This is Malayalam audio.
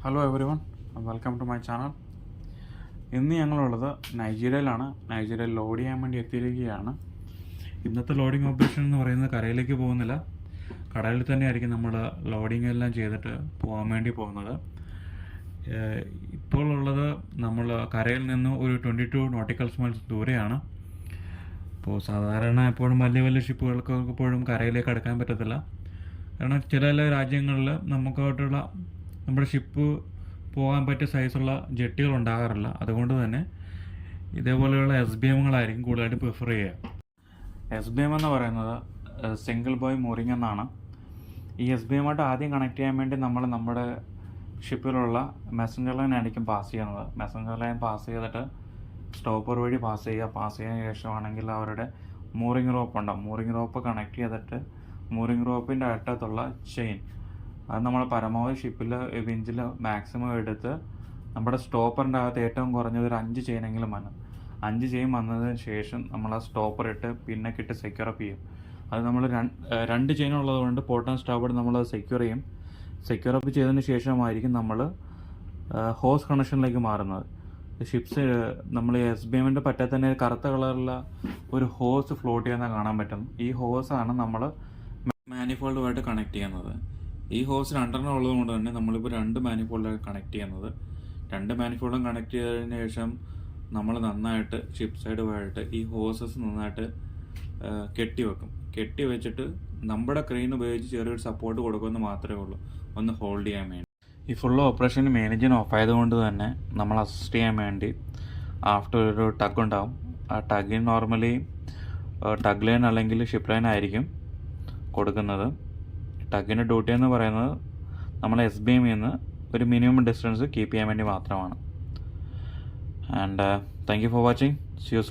Hello everyone, welcome to my channel. ഇന്ന് ഞങ്ങളുള്ളത് നൈജീരിയയിലാണ്. നൈജീരിയയിൽ ലോഡ് ചെയ്യാൻ വേണ്ടി എത്തിയിരിക്കുകയാണ്. ഇന്നത്തെ ലോഡിംഗ് ഓപ്പറേഷൻ എന്ന് പറയുന്നത് കരയിലേക്ക് പോകുന്നില്ല, കടലിൽ തന്നെയായിരിക്കും നമ്മൾ ലോഡിംഗ് എല്ലാം ചെയ്തിട്ട് പോകാൻ വേണ്ടി പോകുന്നത്. ഇപ്പോൾ ഉള്ളത് നമ്മൾ കരയിൽ നിന്ന് ഒരു 22 നോട്ടിക്കൽ മൈൽസ് ദൂരെയാണ്. ഇപ്പോൾ സാധാരണ എപ്പോഴും വലിയ വലിയ ഷിപ്പുകൾക്ക് എപ്പോഴും കരയിലേക്ക് അടുക്കാൻ പറ്റത്തില്ല. കാരണം ചില രാജ്യങ്ങളിൽ നമുക്കായിട്ടുള്ള നമ്മുടെ ഷിപ്പ് പോകാൻ പറ്റിയ സൈസുള്ള ജെട്ടികൾ ഉണ്ടാകാറില്ല. അതുകൊണ്ട് തന്നെ ഇതേപോലെയുള്ള SBMകളായിരിക്കും കൂടുതലായിട്ട് പ്രിഫർ ചെയ്യുക. SBM എന്ന് പറയുന്നത് സിംഗിൾ ബോയ് മൂറിങ് എന്നാണ്. ഈ SBM ആയിട്ട് ആദ്യം കണക്ട് ചെയ്യാൻ വേണ്ടി നമ്മൾ നമ്മുടെ ഷിപ്പിലുള്ള മെസ്സഞ്ചർ ലൈൻ ആയിരിക്കും പാസ് ചെയ്യുന്നത്. മെസ്സഞ്ചർ ലൈൻ പാസ് ചെയ്തിട്ട് സ്റ്റോപ്പർ വഴി പാസ് ചെയ്തതിന് ശേഷമാണെങ്കിൽ അവരുടെ മൂറിങ് റോപ്പ് ഉണ്ടാവും. മൂറിങ് റോപ്പ് കണക്ട് ചെയ്തിട്ട് മൂറിങ് റോപ്പിൻ്റെ അറ്റത്തുള്ള ചെയിൻ അത് നമ്മൾ പരമാവധി ഷിപ്പിൽ വിഞ്ചിൽ മാക്സിമം എടുത്ത് നമ്മുടെ സ്റ്റോപ്പറിൻ്റെ അകത്ത് ഏറ്റവും കുറഞ്ഞത് ഒരു 5 ചെയിനെങ്കിലും വന്നു. 5 ചെയിൻ വന്നതിന് ശേഷം നമ്മൾ ആ സ്റ്റോപ്പർ ഇട്ട് പിന്നൊക്കെ ഇട്ട് സെക്യൂർ അപ്പ് ചെയ്യും. അത് നമ്മൾ 2 ചെയിൻ ഉള്ളതുകൊണ്ട് പോർട്ട് സ്റ്റോപ്പർ നമ്മളത് സെക്യൂർ ചെയ്യും. സെക്യൂർ അപ്പ് ചെയ്തതിന് ശേഷമായിരിക്കും നമ്മൾ ഹോസ് കണക്ഷനിലേക്ക് മാറുന്നത്. ഷിപ്സ് നമ്മൾ SBMൻ്റെ പറ്റേ തന്നെ കറുത്ത കളറുള്ള ഒരു ഹോസ് ഫ്ലോട്ട് ചെയ്യുന്ന കാണാൻ പറ്റും. ഈ ഹോസാണ് നമ്മൾ മാനിഫോൾഡുമായിട്ട് കണക്ട് ചെയ്യുന്നത്. ഈ ഹോസ് 2 ഉള്ളതുകൊണ്ട് തന്നെ നമ്മളിപ്പോൾ 2 മാനിഫോൾഡാണ് കണക്ട് ചെയ്യുന്നത്. 2 മാനിഫോൾഡും കണക്ട് ചെയ്തതിന് ശേഷം നമ്മൾ നന്നായിട്ട് ഷിപ്പ് സൈഡുമായിട്ട് ഈ ഹോസസ് നന്നായിട്ട് കെട്ടി വെച്ചിട്ട് നമ്മുടെ ക്രെയിൻ ഉപയോഗിച്ച് ചെറിയൊരു സപ്പോർട്ട് കൊടുക്കുമെന്ന് മാത്രമേ ഉള്ളൂ, ഒന്ന് ഹോൾഡ് ചെയ്യാൻ വേണ്ടി. ഈ full operation main engine off ആയതുകൊണ്ട് തന്നെ നമ്മൾ അസിസ്റ്റ് ചെയ്യാൻ വേണ്ടി ആഫ്റ്റർ ഒരു ടഗ് ഉണ്ടാവും. ആ ടഗിന് നോർമലി ടഗ് ലൈൻ അല്ലെങ്കിൽ ഷിപ്പ് ലൈൻ ആയിരിക്കും കൊടുക്കുന്നത്. ടഗിൻ്റെ ഡ്യൂട്ടി എന്ന് പറയുന്നത് നമ്മൾ SBMൽ നിന്ന് ഒരു മിനിമം ഡിസ്റ്റൻസ് കീപ്പ് ചെയ്യാൻ വേണ്ടി മാത്രമാണ്. And thank you for watching. See you soon.